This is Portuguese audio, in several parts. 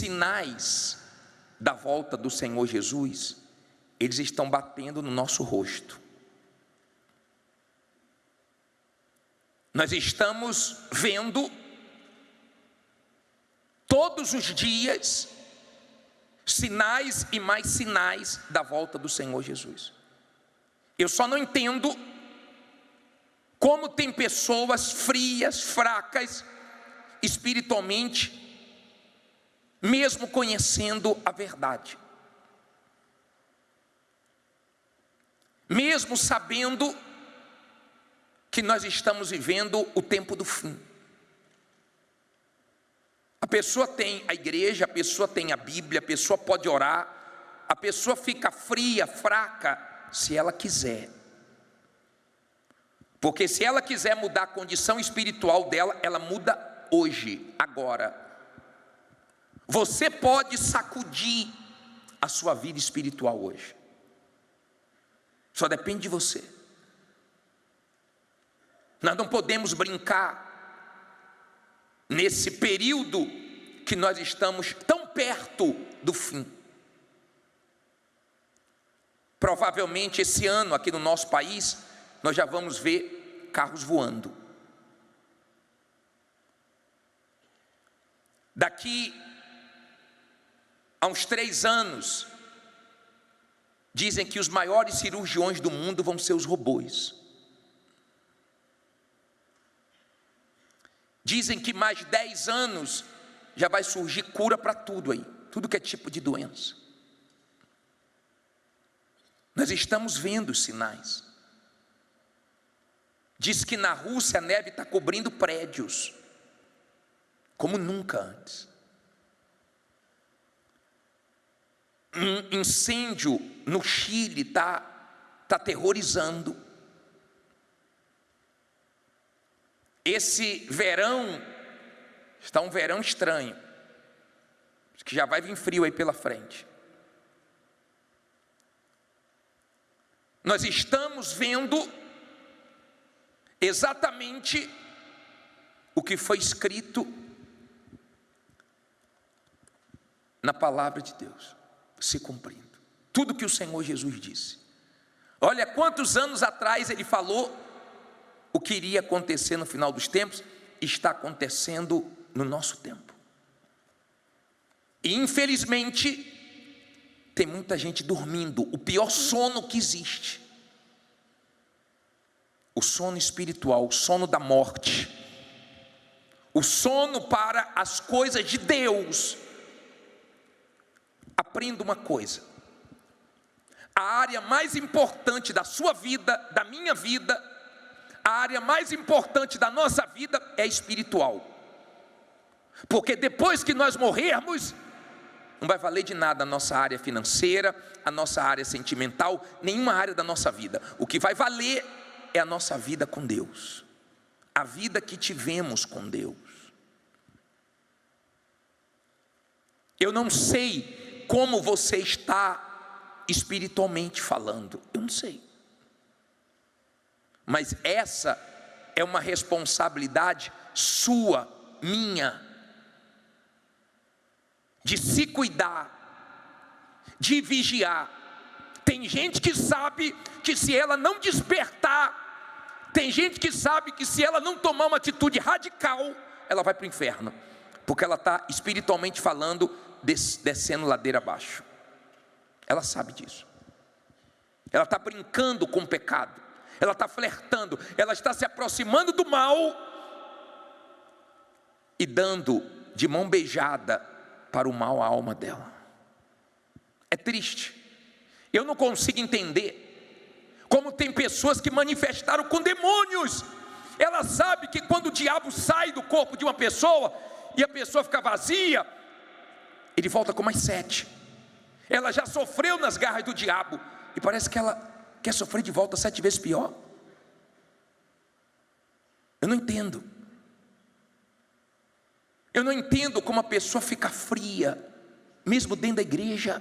sinais da volta do Senhor Jesus, eles estão batendo no nosso rosto. Nós estamos vendo todos os dias sinais e mais sinais da volta do Senhor Jesus. Eu só não entendo como tem pessoas frias, fracas espiritualmente, mesmo conhecendo a verdade, mesmo sabendo que nós estamos vivendo o tempo do fim. A pessoa tem a igreja, a pessoa tem a Bíblia, a pessoa pode orar, a pessoa fica fria, fraca, se ela quiser. Porque se ela quiser mudar a condição espiritual dela, ela muda hoje, agora. Você pode sacudir a sua vida espiritual hoje. Só depende de você. Nós não podemos brincar nesse período que nós estamos tão perto do fim. Provavelmente esse ano aqui no nosso país, nós já vamos ver carros voando. Daqui a uns 3 anos, dizem que os maiores cirurgiões do mundo vão ser os robôs. Dizem que mais 10 anos já vai surgir cura para tudo aí, tudo que é tipo de doença. Nós estamos vendo os sinais. Diz que na Rússia a neve está cobrindo prédios, como nunca antes. Um incêndio no Chile está aterrorizando. Esse verão está um verão estranho, que já vai vir frio aí pela frente. Nós estamos vendo exatamente o que foi escrito na palavra de Deus se cumprindo. Tudo que o Senhor Jesus disse. Olha quantos anos atrás ele falou o que iria acontecer no final dos tempos, está acontecendo no nosso tempo. E infelizmente tem muita gente dormindo, o pior sono que existe. O sono espiritual, o sono da morte. O sono para as coisas de Deus. Aprenda uma coisa: a área mais importante da sua vida, da minha vida, a área mais importante da nossa vida é espiritual. Porque depois que nós morrermos, não vai valer de nada a nossa área financeira, a nossa área sentimental, nenhuma área da nossa vida. O que vai valer é a nossa vida com Deus, a vida que tivemos com Deus. Eu não sei como você está espiritualmente falando, eu não sei. Mas essa é uma responsabilidade sua, minha, de se cuidar, de vigiar. Tem gente que sabe que se ela não despertar, tem gente que sabe que se ela não tomar uma atitude radical, ela vai para o inferno, porque ela está espiritualmente falando, descendo ladeira abaixo. Ela sabe disso. Ela está brincando com o pecado. Ela está flertando, ela está se aproximando do mal e dando de mão beijada para o mal a alma dela. É triste. Eu não consigo entender como tem pessoas que manifestaram com demônios. Ela sabe que quando o diabo sai do corpo de uma pessoa e a pessoa fica vazia, ele volta com mais 7. Ela já sofreu nas garras do diabo e parece que ela quer sofrer de volta 7 vezes pior. Eu não entendo. Eu não entendo como a pessoa fica fria, mesmo dentro da igreja.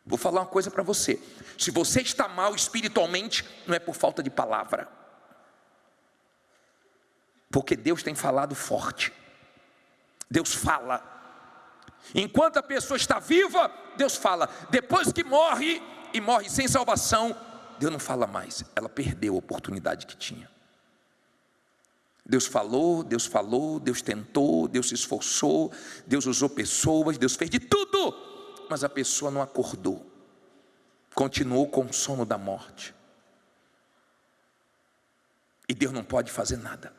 Vou falar uma coisa para você: se você está mal espiritualmente, não é por falta de palavra, porque Deus tem falado forte. Deus fala. Enquanto a pessoa está viva, Deus fala. Depois que morre, e morre sem salvação, Deus não fala mais. Ela perdeu a oportunidade que tinha. Deus falou, Deus tentou, Deus se esforçou, Deus usou pessoas, Deus fez de tudo, mas a pessoa não acordou, continuou com o sono da morte. E Deus não pode fazer nada.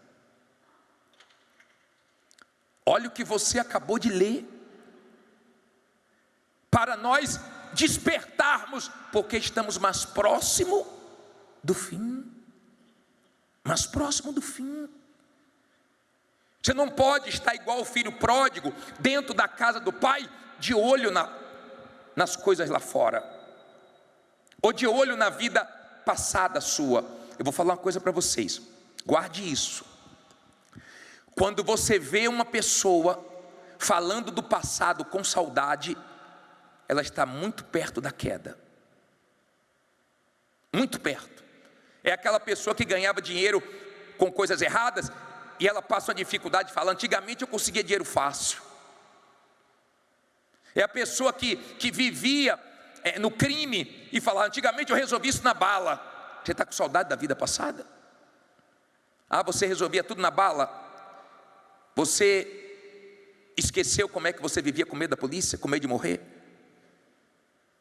Olha o que você acabou de ler. Para nós despertarmos, porque estamos mais próximo do fim. Mais próximo do fim. Você não pode estar igual o filho pródigo, dentro da casa do pai, de olho nas coisas lá fora, ou de olho na vida passada sua. Eu vou falar uma coisa para vocês, guarde isso. Quando você vê uma pessoa falando do passado com saudade, ela está muito perto da queda. Muito perto. É aquela pessoa que ganhava dinheiro com coisas erradas, e ela passa uma dificuldade, fala, antigamente eu conseguia dinheiro fácil. É a pessoa que vivia no crime, e fala, antigamente eu resolvi isso na bala. Você está com saudade da vida passada? Ah, você resolvia tudo na bala? Você esqueceu como é que você vivia com medo da polícia, com medo de morrer?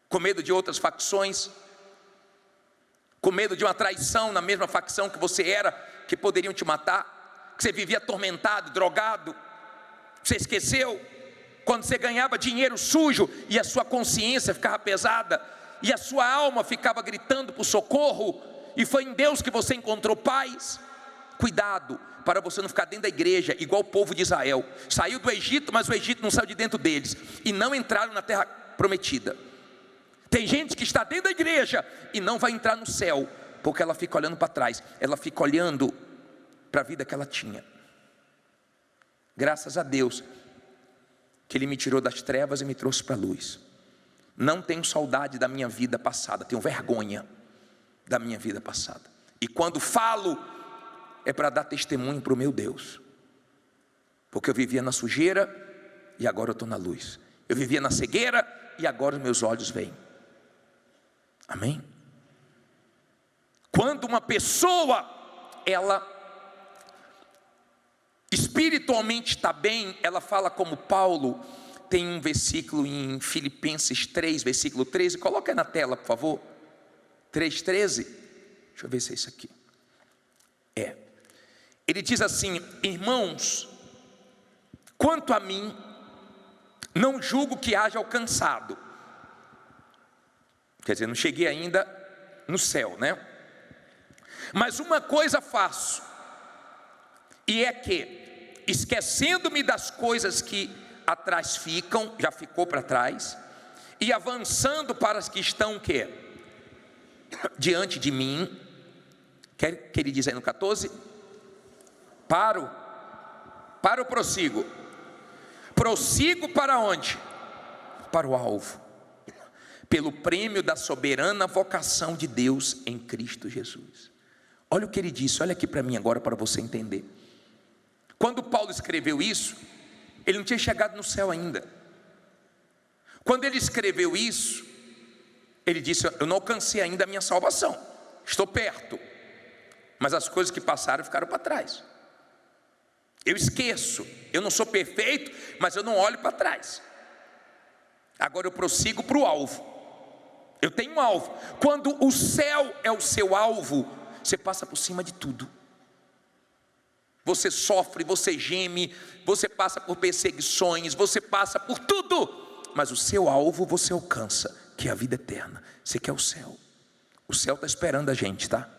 Com medo de outras facções? Com medo de uma traição na mesma facção que você era, que poderiam te matar? Que você vivia atormentado, drogado? Você esqueceu? Quando você ganhava dinheiro sujo e a sua consciência ficava pesada, e a sua alma ficava gritando por socorro, e foi em Deus que você encontrou paz? Cuidado, para você não ficar dentro da igreja, igual o povo de Israel. Saiu do Egito, mas o Egito não saiu de dentro deles, e não entraram na terra prometida. Tem gente que está dentro da igreja, e não vai entrar no céu, porque ela fica olhando para trás, ela fica olhando para a vida que ela tinha. Graças a Deus, que Ele me tirou das trevas e me trouxe para a luz. Não tenho saudade da minha vida passada, tenho vergonha da minha vida passada. E quando falo, é para dar testemunho para o meu Deus. Porque eu vivia na sujeira e agora eu estou na luz. Eu vivia na cegueira e agora os meus olhos veem. Amém? Quando uma pessoa, ela espiritualmente está bem, ela fala como Paulo. Tem um versículo em Filipenses 3, versículo 13, coloca aí na tela, por favor. 3,13, deixa eu ver se é isso aqui. Ele diz assim: irmãos, quanto a mim, não julgo que haja alcançado. Quer dizer, não cheguei ainda no céu, né? Mas uma coisa faço, e é que, esquecendo-me das coisas que atrás ficam, já ficou para trás, e avançando para as que estão, o quê? Diante de mim. Quer que ele diz aí no 14? Paro ou prossigo? Prossigo para onde? Para o alvo, pelo prêmio da soberana vocação de Deus em Cristo Jesus. Olha o que ele disse, olha aqui para mim agora, para você entender. Quando Paulo escreveu isso, ele não tinha chegado no céu ainda. Quando ele escreveu isso, ele disse: eu não alcancei ainda a minha salvação, estou perto, mas as coisas que passaram ficaram para trás. Eu esqueço, eu não sou perfeito, mas eu não olho para trás. Agora eu prossigo para o alvo. Eu tenho um alvo. Quando o céu é o seu alvo, você passa por cima de tudo. Você sofre, você geme, você passa por perseguições, você passa por tudo, mas o seu alvo você alcança, que é a vida eterna. Você quer o céu. O céu está esperando a gente, tá?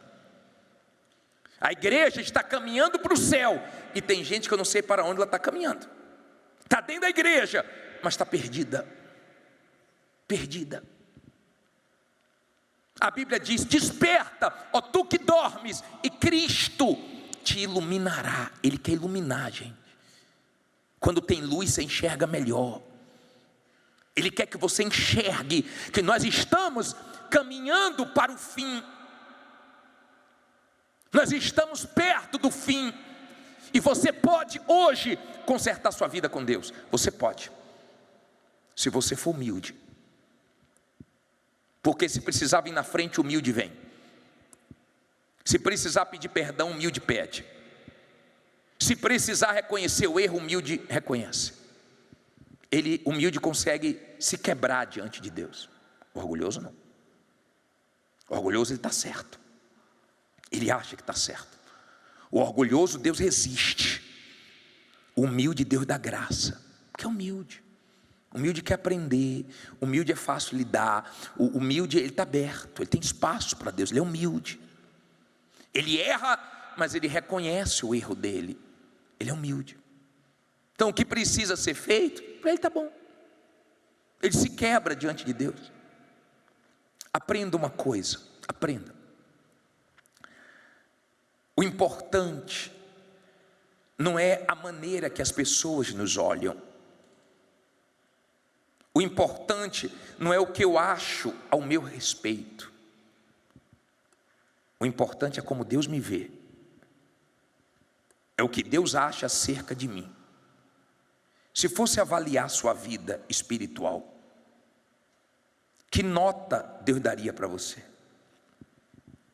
A igreja está caminhando para o céu, e tem gente que eu não sei para onde ela está caminhando. Está dentro da igreja, mas está perdida. Perdida. A Bíblia diz: desperta, ó tu que dormes, e Cristo te iluminará. Ele quer iluminar a gente. Quando tem luz, você enxerga melhor. Ele quer que você enxergue que nós estamos caminhando para o fim. Nós estamos perto do fim. E você pode hoje consertar sua vida com Deus. Você pode. se você for humilde. Porque se precisar vir na frente, humilde vem. Se precisar pedir perdão, humilde pede. Se precisar reconhecer o erro, humilde reconhece. Ele, humilde, consegue se quebrar diante de Deus. O orgulhoso não. O orgulhoso, ele está certo. Ele acha que está certo. O orgulhoso, Deus resiste. O humilde, Deus dá graça. Porque é humilde. Humilde quer aprender. Humilde é fácil lidar. O humilde, ele está aberto. Ele tem espaço para Deus. Ele é humilde. Ele erra, mas ele reconhece o erro dele. Ele é humilde. Então o que precisa ser feito, para ele está bom. Ele se quebra diante de Deus. Aprenda uma coisa, aprenda. O importante não é a maneira que as pessoas nos olham. O importante não é o que eu acho ao meu respeito. O importante é como Deus me vê. É o que Deus acha acerca de mim. Se fosse avaliar sua vida espiritual, que nota Deus daria para você?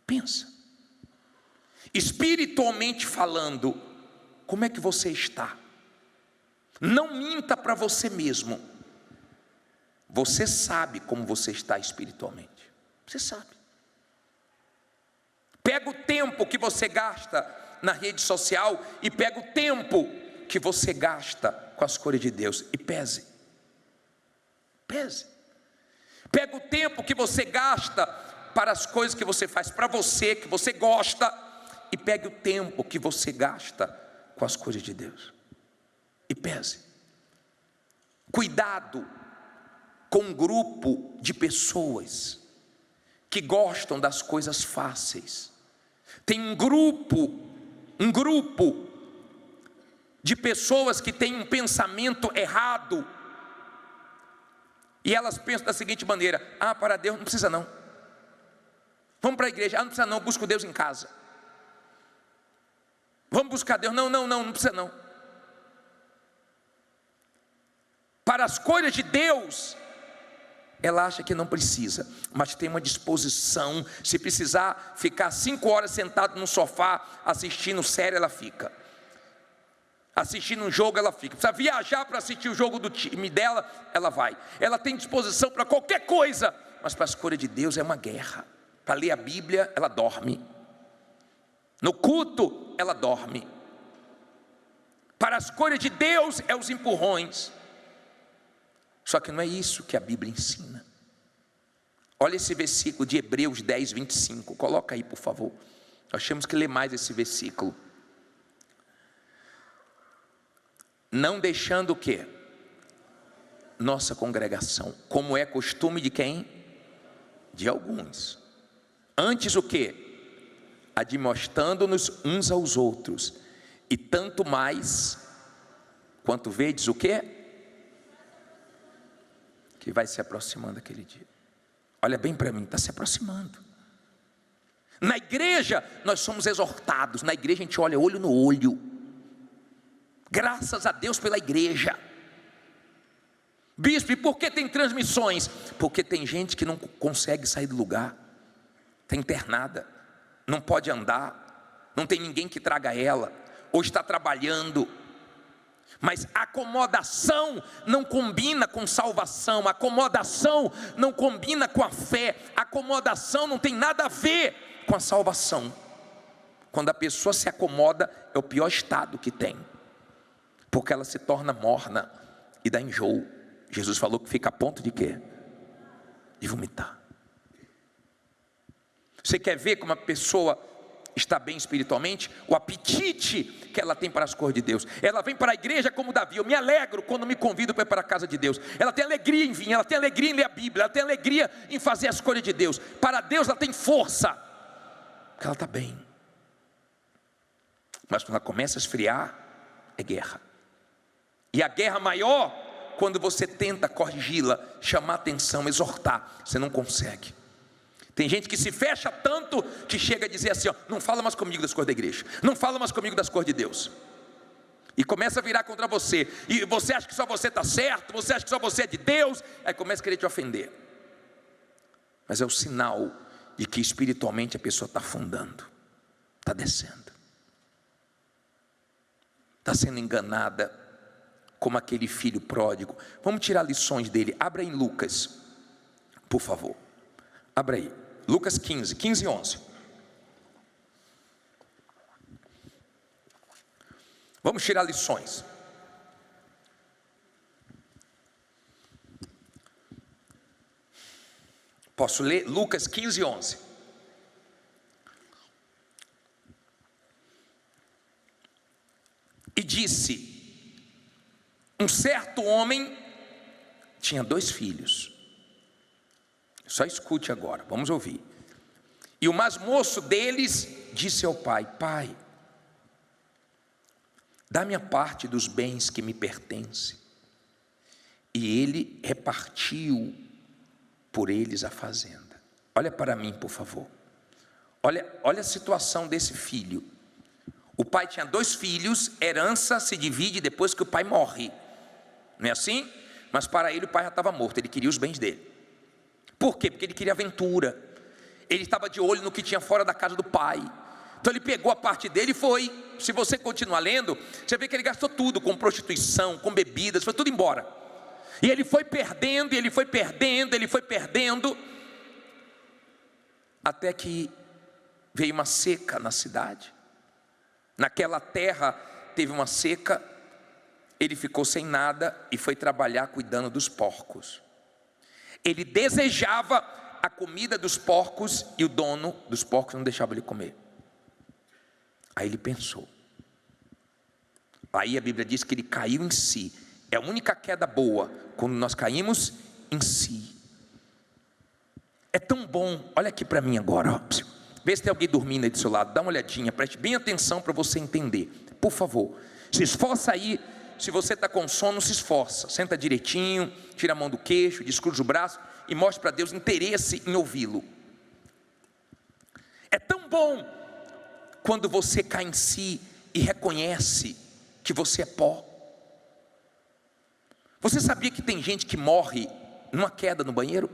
Pensa. Espiritualmente falando, como é que você está? Não minta para você mesmo. Você sabe como você está espiritualmente. Você sabe. Pega o tempo que você gasta na rede social e pega o tempo que você gasta com as coisas de Deus e pese. Pese. Pega o tempo que você gasta para as coisas que você faz para você, que você gosta, e pegue o tempo que você gasta com as coisas de Deus e pese. Cuidado com um grupo de pessoas que gostam das coisas fáceis. Tem um grupo de pessoas que têm um pensamento errado, e elas pensam da seguinte maneira: para Deus não precisa não, vamos para a igreja, não precisa não, busco Deus em casa, vamos buscar Deus, não precisa não. Para as coisas de Deus, ela acha que não precisa, mas tem uma disposição. Se precisar ficar 5 horas sentado no sofá assistindo série, ela fica. Assistindo um jogo, ela fica. Precisa viajar para assistir o jogo do time dela, ela vai. Ela tem disposição para qualquer coisa, mas para as coisas de Deus é uma guerra. Para ler a Bíblia, ela dorme. No culto, ela dorme. Para as coisas de Deus, é os empurrões. Só que não é isso que a Bíblia ensina. Olha esse versículo de Hebreus 10, 25. Coloca aí, por favor. Nós temos que ler mais esse versículo. Não deixando o quê? Nossa congregação, como é costume de quem? De alguns. Antes o quê? Admoestando-nos uns aos outros. E tanto mais, quanto vedes o quê? Que vai se aproximando aquele dia. Olha bem para mim, está se aproximando. Na igreja nós somos exortados. Na igreja a gente olha olho no olho. Graças a Deus pela igreja. Bispo, e por que tem transmissões? Porque tem gente que não consegue sair do lugar, está internada, não pode andar, não tem ninguém que traga ela, ou está trabalhando. Mas acomodação não combina com salvação, acomodação não combina com a fé, acomodação não tem nada a ver com a salvação. Quando a pessoa se acomoda, é o pior estado que tem, porque ela se torna morna e dá enjoo. Jesus falou que fica a ponto de quê? De vomitar. Você quer ver como a pessoa está bem espiritualmente? O apetite que ela tem para as coisas de Deus. Ela vem para a igreja como Davi. Eu me alegro quando me convido para ir para a casa de Deus. Ela tem alegria em vir, ela tem alegria em ler a Bíblia, ela tem alegria em fazer as coisas de Deus. Para Deus ela tem força, porque ela está bem. Mas quando ela começa a esfriar, é guerra. E a guerra maior, quando você tenta corrigi-la, chamar atenção, exortar, você não consegue. Tem gente que se fecha tanto que chega a dizer assim: não fala mais comigo das coisas da igreja, não fala mais comigo das coisas de Deus. e começa a virar contra você, e você acha que só você está certo, você acha que só você é de Deus, aí começa a querer te ofender. Mas é o sinal de que espiritualmente a pessoa está afundando, está descendo, está sendo enganada, como aquele filho pródigo. Vamos tirar lições dele. Abra em Lucas, por favor. Abra aí, Lucas 15 e 11. Vamos tirar lições. Posso ler? Lucas 15 e 11. E disse: um certo homem tinha 2 filhos. Só escute agora, vamos ouvir. E o mais moço deles disse ao pai: pai, dá-me a parte dos bens que me pertencem. E ele repartiu por eles a fazenda. Olha para mim, por favor. Olha a situação desse filho. O pai tinha 2 filhos, herança se divide depois que o pai morre. Não é assim? Mas para ele o pai já estava morto, ele queria os bens dele. Por quê? Porque ele queria aventura. Ele estava de olho no que tinha fora da casa do pai. Então ele pegou a parte dele e foi. Se você continuar lendo, você vê que ele gastou tudo, com prostituição, com bebidas, foi tudo embora. E ele foi perdendo, ele foi perdendo, ele foi perdendo, até que veio uma seca na cidade. Naquela terra teve uma seca, ele ficou sem nada e foi trabalhar cuidando dos porcos. Ele desejava a comida dos porcos e o dono dos porcos não deixava ele comer. Aí ele pensou. Aí a Bíblia diz que ele caiu em si. É a única queda boa, quando nós caímos em si. É tão bom, olha aqui para mim agora, ó. Vê se tem alguém dormindo aí do seu lado, dá uma olhadinha, preste bem atenção para você entender. Por favor, se esforça aí. Se você está com sono, se esforça, senta direitinho, tira a mão do queixo, descruza o braço e mostre para Deus interesse em ouvi-lo. É tão bom quando você cai em si e reconhece que você é pó. Você sabia que tem gente que morre numa queda no banheiro?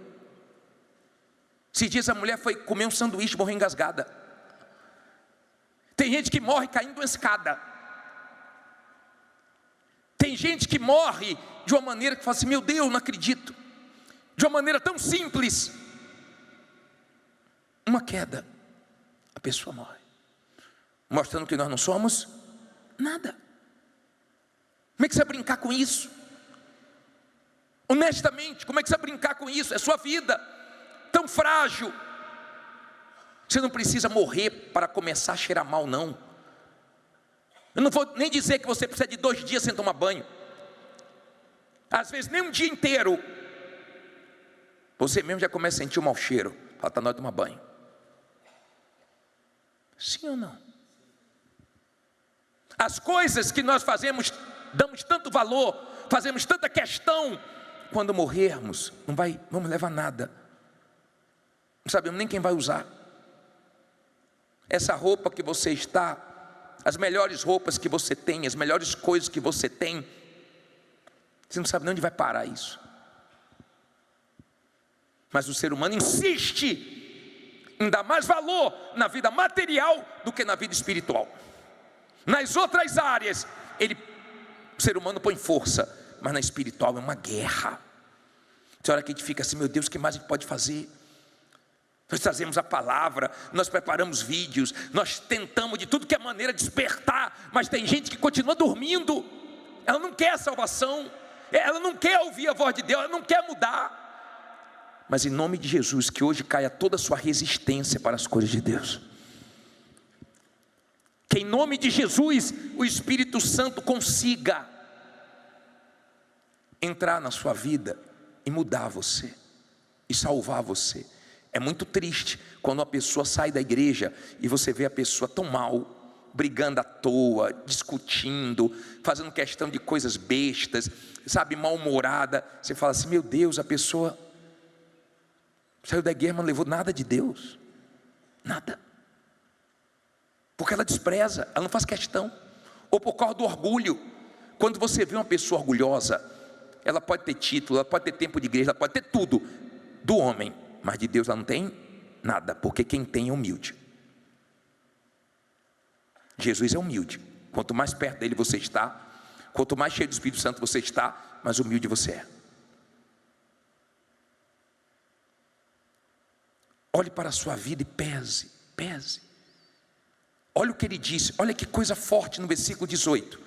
Esses dias a mulher foi comer um sanduíche e morreu engasgada. Tem gente que morre caindo uma escada. Tem gente que morre de uma maneira que fala assim: meu Deus, não acredito. De uma maneira tão simples. Uma queda, a pessoa morre, mostrando que nós não somos nada. Como é que você vai brincar com isso? Honestamente, como é que você vai brincar com isso? É sua vida, tão frágil. Você não precisa morrer para começar a cheirar mal, não. Eu não vou nem dizer que você precisa de 2 dias sem tomar banho. Às vezes nem um dia inteiro. Você mesmo já começa a sentir um mau cheiro. Fala: está na hora de tomar banho. Sim ou não? As coisas que nós fazemos, damos tanto valor, fazemos tanta questão, quando morrermos, não vamos levar nada. Não sabemos nem quem vai usar. Essa roupa que você está, as melhores roupas que você tem, as melhores coisas que você tem, você não sabe nem onde vai parar isso. Mas o ser humano insiste em dar mais valor na vida material do que na vida espiritual. Nas outras áreas, o ser humano põe força, mas na espiritual é uma guerra. Tem hora que a gente fica assim: meu Deus, o que mais a gente pode fazer? Nós trazemos a palavra, nós preparamos vídeos, nós tentamos de tudo que é maneira despertar, mas tem gente que continua dormindo. Ela não quer salvação, ela não quer ouvir a voz de Deus, ela não quer mudar. Mas em nome de Jesus, que hoje caia toda a sua resistência para as coisas de Deus. Que em nome de Jesus o Espírito Santo consiga entrar na sua vida e mudar você e salvar você. É muito triste quando uma pessoa sai da igreja e você vê a pessoa tão mal, brigando à toa, discutindo, fazendo questão de coisas bestas, sabe, mal-humorada. Você fala assim: meu Deus, a pessoa saiu da igreja, mas não levou nada de Deus, nada, porque ela despreza, ela não faz questão. ou por causa do orgulho. Quando você vê uma pessoa orgulhosa, ela pode ter título, ela pode ter tempo de igreja, ela pode ter tudo do homem, mas de Deus ela não tem nada, porque quem tem é humilde. Jesus é humilde. Quanto mais perto dele você está, quanto mais cheio do Espírito Santo você está, mais humilde você é. Olhe para a sua vida e pese. Olha o que ele disse, olha que coisa forte no versículo 18.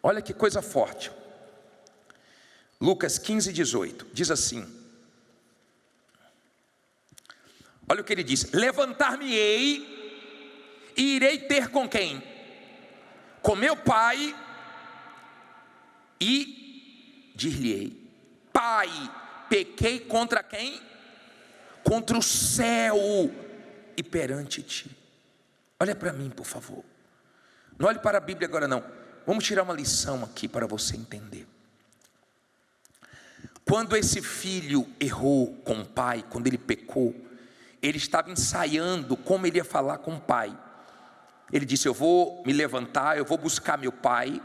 Olha que coisa forte. Lucas 15, 18, diz assim. Olha o que ele diz: levantar-me-ei e irei ter com quem? Com meu pai, e dir-lhe-ei: Pai, pequei contra quem? Contra o céu e perante ti. Olha para mim, por favor. Não olhe para a Bíblia agora não. Vamos tirar uma lição aqui para você entender. Quando esse filho errou com o pai, quando ele pecou, ele estava ensaiando como ele ia falar com o pai. Ele disse: eu vou me levantar, eu vou buscar meu pai,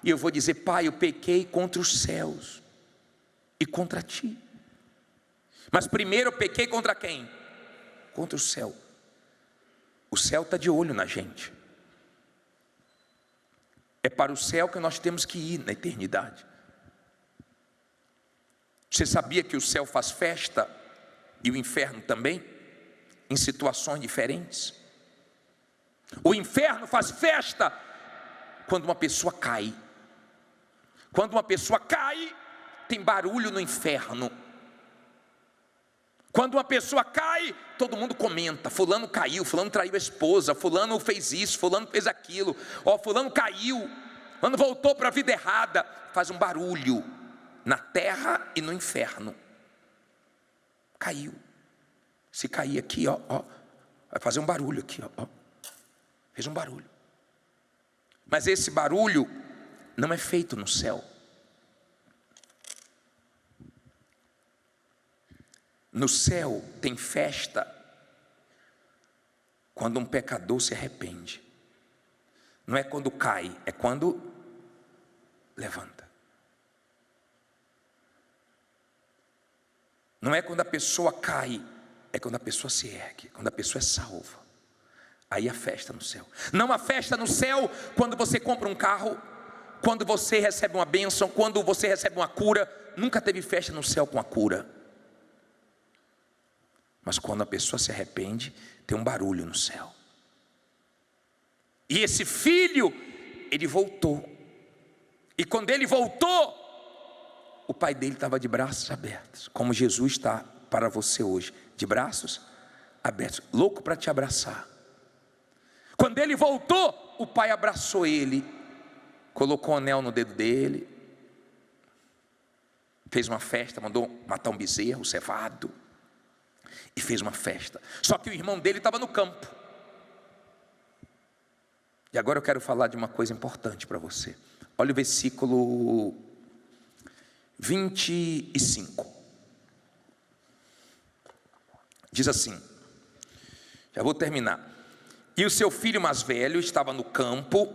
e eu vou dizer: pai, eu pequei contra os céus e contra ti. Mas primeiro eu pequei contra quem? Contra o céu. O céu está de olho na gente. É para o céu que nós temos que ir na eternidade. Você sabia que o céu faz festa e o inferno também? Em situações diferentes. O inferno faz festa quando uma pessoa cai. Quando uma pessoa cai, tem barulho no inferno. Quando uma pessoa cai, todo mundo comenta: fulano caiu, fulano traiu a esposa, fulano fez isso, fulano fez aquilo, fulano caiu, fulano voltou para a vida errada. Faz um barulho na terra e no inferno. Caiu. Se cair aqui, vai fazer um barulho aqui, fez um barulho. Mas esse barulho não é feito no céu. No céu tem festa quando um pecador se arrepende. Não é quando cai, é quando levanta. Não é quando a pessoa cai, é quando a pessoa se ergue, quando a pessoa é salva. Aí a festa no céu. Não há festa no céu quando você compra um carro, quando você recebe uma bênção, quando você recebe uma cura. Nunca teve festa no céu com a cura. Mas quando a pessoa se arrepende, tem um barulho no céu. E esse filho, ele voltou. E quando ele voltou, o pai dele estava de braços abertos, como Jesus está para você hoje, de braços abertos, louco para te abraçar. Quando ele voltou, o pai abraçou ele, colocou um anel no dedo dele, fez uma festa, mandou matar um bezerro cevado, e fez uma festa. Só que o irmão dele estava no campo. E agora eu quero falar de uma coisa importante para você. Olha o versículo 25. Diz assim, já vou terminar. E o seu filho mais velho estava no campo,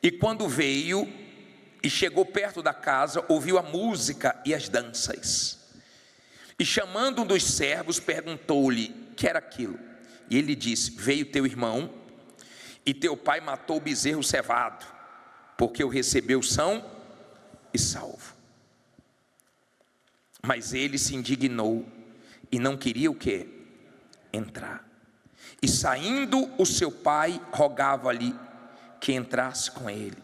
e quando veio e chegou perto da casa, ouviu a música e as danças. E chamando um dos servos, perguntou-lhe: que era aquilo? E ele disse: veio teu irmão, e teu pai matou o bezerro cevado, porque o recebeu são e salvo. Mas ele se indignou, e não queria o quê? Entrar. E saindo o seu pai, rogava-lhe que entrasse com ele.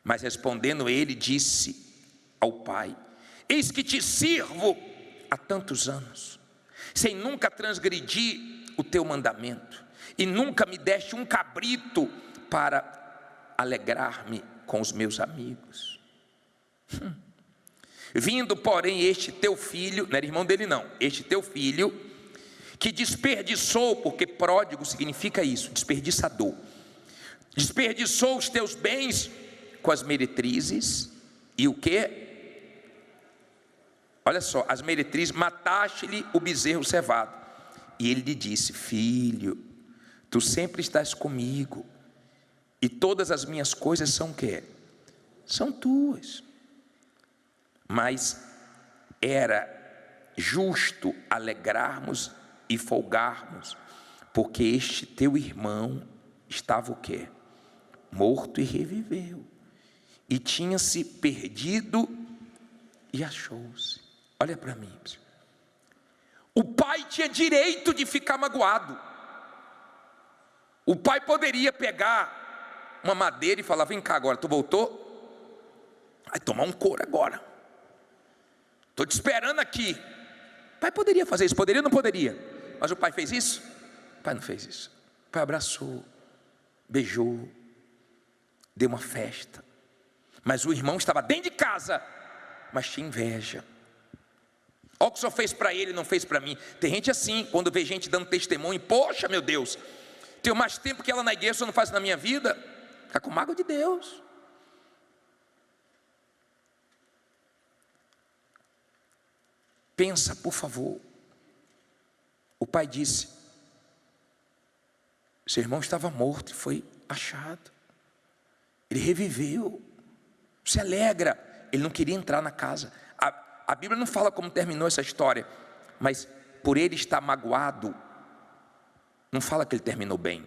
Mas respondendo ele, disse ao pai: eis que te sirvo há tantos anos, sem nunca transgredir o teu mandamento, e nunca me deste um cabrito para alegrar-me com os meus amigos. Vindo, porém, este teu filho, não era irmão dele não, este teu filho, que desperdiçou, porque pródigo significa isso, desperdiçador, desperdiçou os teus bens com as meretrizes, e o que? Olha só, as meretrizes, mataste-lhe o bezerro cevado. E ele lhe disse: filho, tu sempre estás comigo, e todas as minhas coisas são o quê? São tuas. Mas era justo alegrarmos e folgarmos, porque este teu irmão estava o quê? Morto e reviveu, e tinha se perdido e achou-se. Olha para mim. O pai tinha direito de ficar magoado. O pai poderia pegar uma madeira e falar: vem cá agora, tu voltou? Vai tomar um couro agora. Estou te esperando aqui. O pai poderia fazer isso, poderia ou não poderia? Mas o pai fez isso? O pai não fez isso. O pai abraçou, beijou, deu uma festa. Mas o irmão estava dentro de casa, mas tinha inveja. Olha o que o Senhor fez para ele e não fez para mim. Tem gente assim, quando vê gente dando testemunho: poxa, meu Deus, tenho mais tempo que ela na igreja, o Senhor não faz na minha vida. Fica com mágoa de Deus. Pensa, por favor. O pai disse: seu irmão estava morto e foi achado. Ele reviveu. Se alegra. Ele não queria entrar na casa. A Bíblia não fala como terminou essa história, mas por ele estar magoado, não fala que ele terminou bem,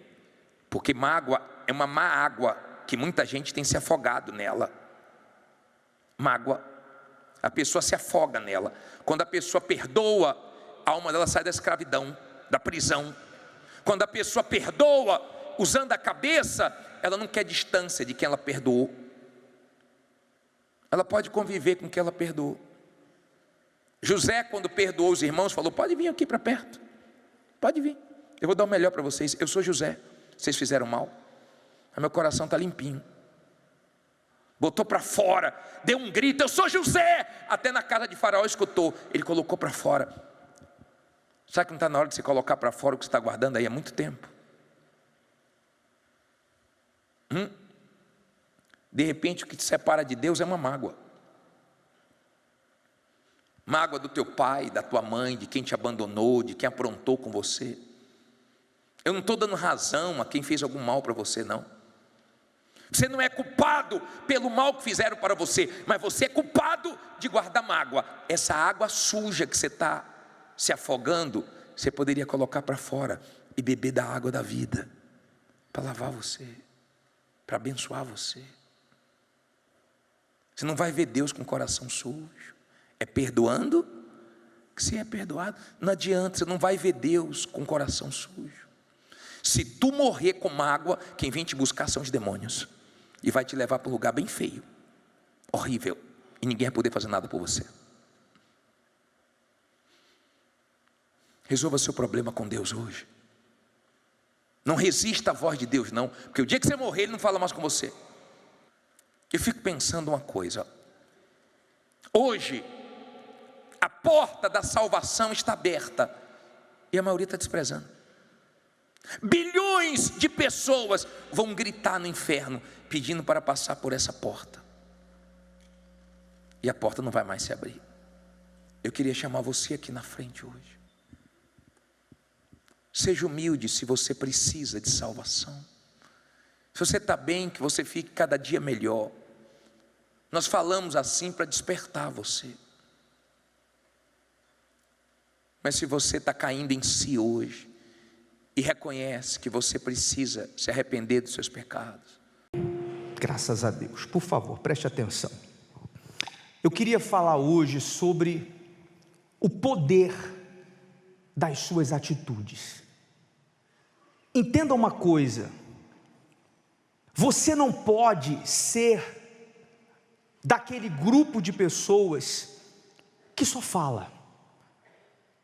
porque mágoa é uma má água que muita gente tem se afogado nela. Mágoa, a pessoa se afoga nela. Quando a pessoa perdoa, a alma dela sai da escravidão, da prisão. Quando a pessoa perdoa usando a cabeça, ela não quer distância de quem ela perdoou. Ela pode conviver com quem ela perdoou. José, quando perdoou os irmãos, falou: pode vir aqui para perto, pode vir, eu vou dar o melhor para vocês. Eu sou José, vocês fizeram mal, mas meu coração está limpinho. Botou para fora, deu um grito: eu sou José. Até na casa de Faraó escutou. Ele colocou para fora. Sabe que não está na hora de você colocar para fora o que você está guardando aí há muito tempo? De repente o que te separa de Deus é uma mágoa. Mágoa do teu pai, da tua mãe, de quem te abandonou, de quem aprontou com você. Eu não estou dando razão a quem fez algum mal para você, não. Você não é culpado pelo mal que fizeram para você, mas você é culpado de guardar mágoa. Essa água suja que você está se afogando, você poderia colocar para fora e beber da água da vida, para lavar você, para abençoar você. Você não vai ver Deus com o coração sujo. É perdoando que você é perdoado. Não adianta, você não vai ver Deus com o coração sujo. Se tu morrer com mágoa, quem vem te buscar são os demônios, e vai te levar para um lugar bem feio, horrível, e ninguém vai poder fazer nada por você. Resolva seu problema com Deus hoje. Não resista à voz de Deus, não, porque o dia que você morrer, Ele não fala mais com você. Eu fico pensando uma coisa: hoje a porta da salvação está aberta e a maioria está desprezando. Bilhões de pessoas vão gritar no inferno pedindo para passar por essa porta, e a porta não vai mais se abrir. Eu queria chamar você aqui na frente hoje. Seja humilde se você precisa de salvação. Se você está bem, que você fique cada dia melhor. Nós falamos assim para despertar você. Mas se você está caindo em si hoje e reconhece que você precisa se arrepender dos seus pecados. Graças a Deus. Por favor, preste atenção. Eu queria falar hoje sobre o poder das suas atitudes. Entenda uma coisa: você não pode ser daquele grupo de pessoas que só fala.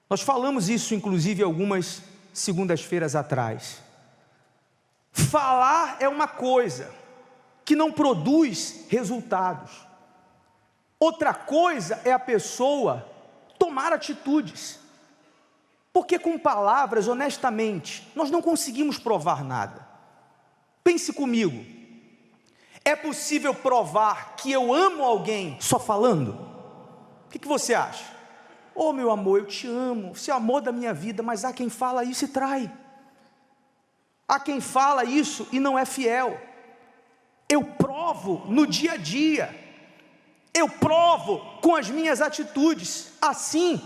Nós falamos isso inclusive algumas segundas-feiras atrás. Falar é uma coisa que não produz resultados. Outra coisa é a pessoa tomar atitudes. Porque com palavras, honestamente, nós não conseguimos provar nada. Pense comigo. É possível provar que eu amo alguém só falando? O que você acha? Oh, meu amor, eu te amo, você é o amor da minha vida, mas há quem fala isso e trai. Há quem fala isso e não é fiel. eu provo no dia a dia, eu provo com as minhas atitudes. Assim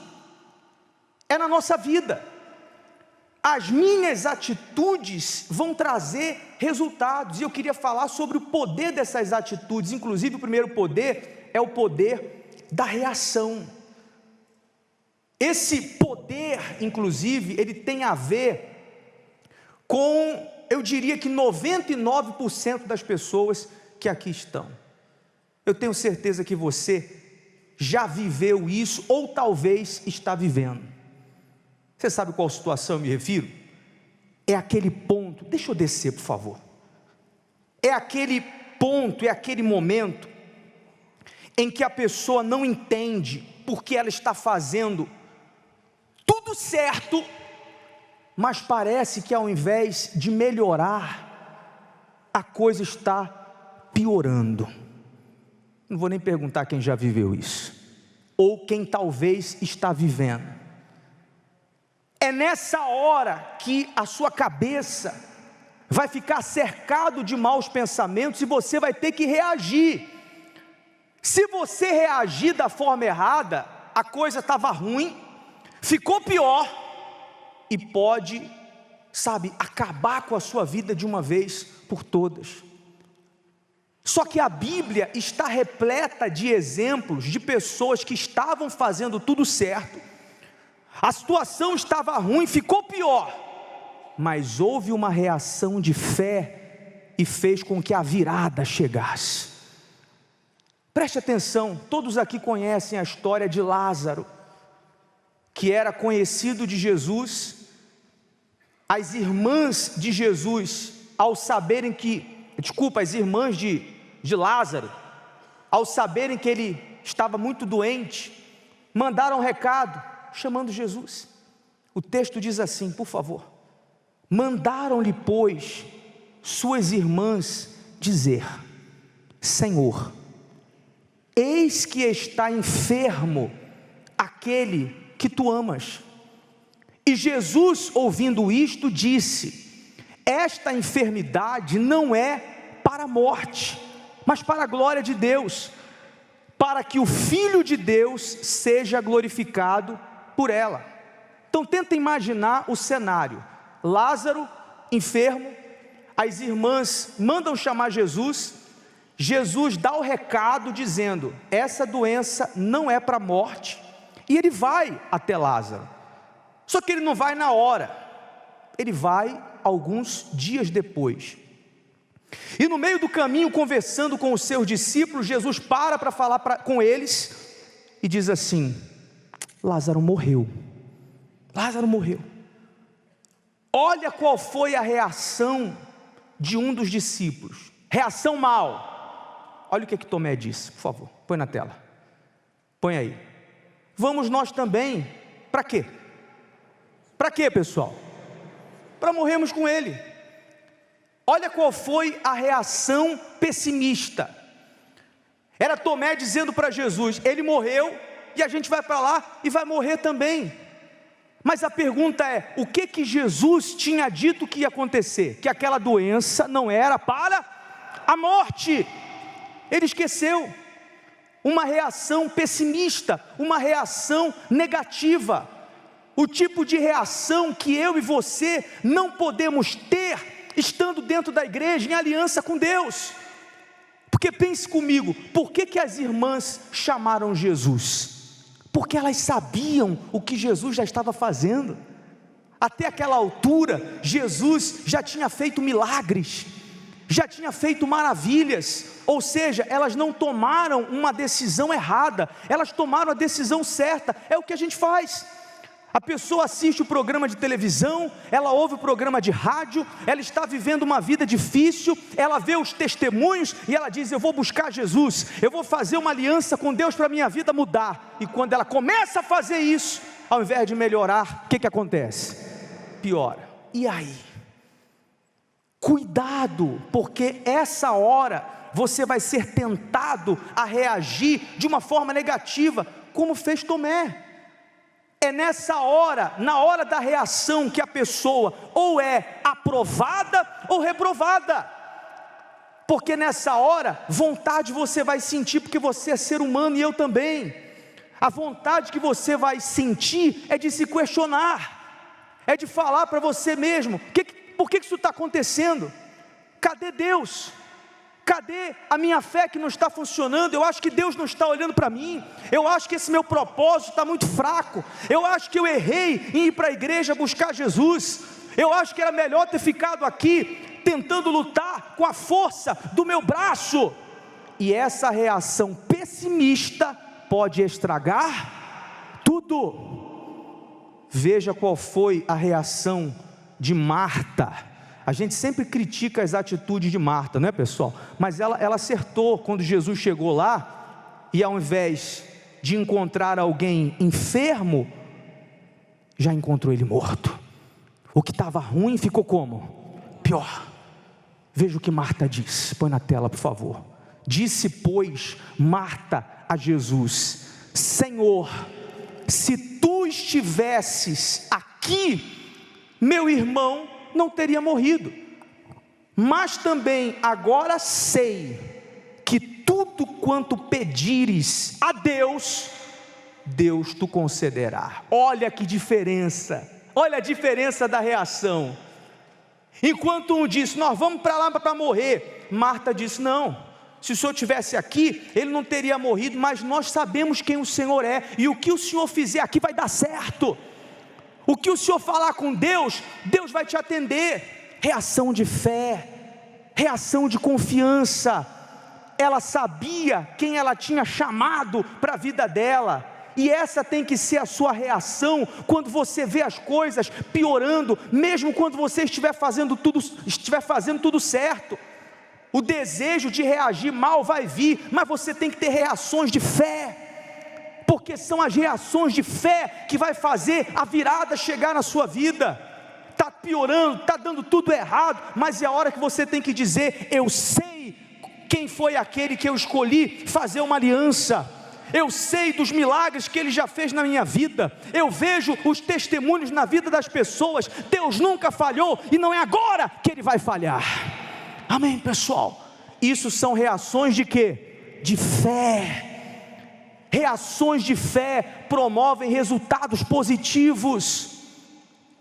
é na nossa vida. As minhas atitudes vão trazer resultados, e eu queria falar sobre o poder dessas atitudes. Inclusive, o primeiro poder é o poder da reação. Esse poder, inclusive, ele tem a ver com, eu diria que 99% das pessoas que aqui estão. Eu tenho certeza que você já viveu isso, ou talvez está vivendo. Você sabe qual situação eu me refiro? É aquele ponto, deixa eu descer por favor, é aquele ponto, é aquele momento, em que a pessoa não entende, porque ela está fazendo tudo certo, mas parece que ao invés de melhorar, a coisa está piorando. Não vou nem perguntar quem já viveu isso, ou quem talvez está vivendo. É nessa hora que a sua cabeça vai ficar cercado de maus pensamentos, e você vai ter que reagir. Se você reagir da forma errada, a coisa estava ruim, ficou pior, e pode, acabar com a sua vida de uma vez por todas. Só que a Bíblia está repleta de exemplos de pessoas que estavam fazendo tudo certo, a situação estava ruim, ficou pior, mas houve uma reação de fé e fez com que a virada chegasse. Preste atenção, todos aqui conhecem a história de Lázaro, que era conhecido de Jesus. As irmãs de Jesus, ao saberem que, as irmãs de Lázaro, ao saberem que ele estava muito doente, mandaram um recado, chamando Jesus. O texto diz assim, por favor: mandaram-lhe, pois, suas irmãs dizer: Senhor, eis que está enfermo aquele que tu amas. E Jesus, ouvindo isto, disse: esta enfermidade não é para a morte, mas para a glória de Deus, para que o Filho de Deus seja glorificado por ela. Então tenta imaginar o cenário: Lázaro enfermo, as irmãs mandam chamar Jesus, Jesus dá o recado dizendo: essa doença não é para a morte, e ele vai até Lázaro. Só que ele não vai na hora, ele vai alguns dias depois. E no meio do caminho, conversando com os seus discípulos, Jesus para falar com eles e diz assim: Lázaro morreu. Lázaro morreu. Olha qual foi a reação de um dos discípulos. Reação mal. Olha o que Tomé disse, por favor, põe na tela. Põe aí. Vamos nós também, para quê? Para quê, pessoal? Para morrermos com ele. Olha qual foi a reação pessimista. Era Tomé dizendo para Jesus: ele morreu, e a gente vai para lá e vai morrer também. Mas a pergunta é: o que Jesus tinha dito que ia acontecer? Que aquela doença não era para a morte. Ele esqueceu. Uma reação pessimista, uma reação negativa, o tipo de reação que eu e você não podemos ter estando dentro da igreja, em aliança com Deus. Porque pense comigo, por que as irmãs chamaram Jesus? Porque elas sabiam o que Jesus já estava fazendo. Até aquela altura, Jesus já tinha feito milagres, já tinha feito maravilhas. Ou seja, elas não tomaram uma decisão errada, elas tomaram a decisão certa. É o que a gente faz. A pessoa assiste o programa de televisão, ela ouve o programa de rádio, ela está vivendo uma vida difícil, ela vê os testemunhos e ela diz: eu vou buscar Jesus, eu vou fazer uma aliança com Deus para a minha vida mudar. E quando ela começa a fazer isso, ao invés de melhorar, o que acontece? Piora. E aí? Cuidado, porque essa hora você vai ser tentado a reagir de uma forma negativa, como fez Tomé. É nessa hora, na hora da reação, que a pessoa ou é aprovada ou reprovada. porque nessa hora, vontade você vai sentir, porque você é ser humano e eu também. A vontade que você vai sentir é de se questionar, é de falar para você mesmo: por que isso está acontecendo? Cadê Deus? Cadê a minha fé que não está funcionando? Eu acho que Deus não está olhando para mim. Eu acho que esse meu propósito está muito fraco. Eu acho que eu errei em ir para a igreja buscar Jesus. Eu acho que era melhor ter ficado aqui tentando lutar com a força do meu braço. E essa reação pessimista pode estragar tudo. Veja qual foi a reação de Marta. A gente sempre critica as atitudes de Marta, não é, pessoal? Mas ela acertou quando Jesus chegou lá, e ao invés de encontrar alguém enfermo, já encontrou ele morto. O que estava ruim ficou como? Pior. Veja o que Marta diz, põe na tela por favor. Disse pois Marta a Jesus: Senhor, se tu estivesses aqui, meu irmão não teria morrido. Mas também agora sei que tudo quanto pedires a Deus, Deus te concederá. Olha que diferença, olha a diferença da reação. Enquanto um disse: nós vamos para lá para morrer, Marta disse: não, se o Senhor estivesse aqui, ele não teria morrido, mas nós sabemos quem o Senhor é, e o que o Senhor fizer aqui vai dar certo. O que o Senhor falar com Deus, Deus vai te atender. Reação de fé, reação de confiança. Ela sabia quem ela tinha chamado para a vida dela, e essa tem que ser a sua reação quando você vê as coisas piorando, mesmo quando você estiver fazendo tudo certo. O desejo de reagir mal vai vir, mas você tem que ter reações de fé, porque são as reações de fé que vai fazer a virada chegar na sua vida. Está piorando, está dando tudo errado, mas é a hora que você tem que dizer: eu sei quem foi aquele que eu escolhi fazer uma aliança, eu sei dos milagres que Ele já fez na minha vida, eu vejo os testemunhos na vida das pessoas. Deus nunca falhou, e não é agora que Ele vai falhar. Amém, pessoal? Isso são reações de quê? De fé. Reações de fé promovem resultados positivos.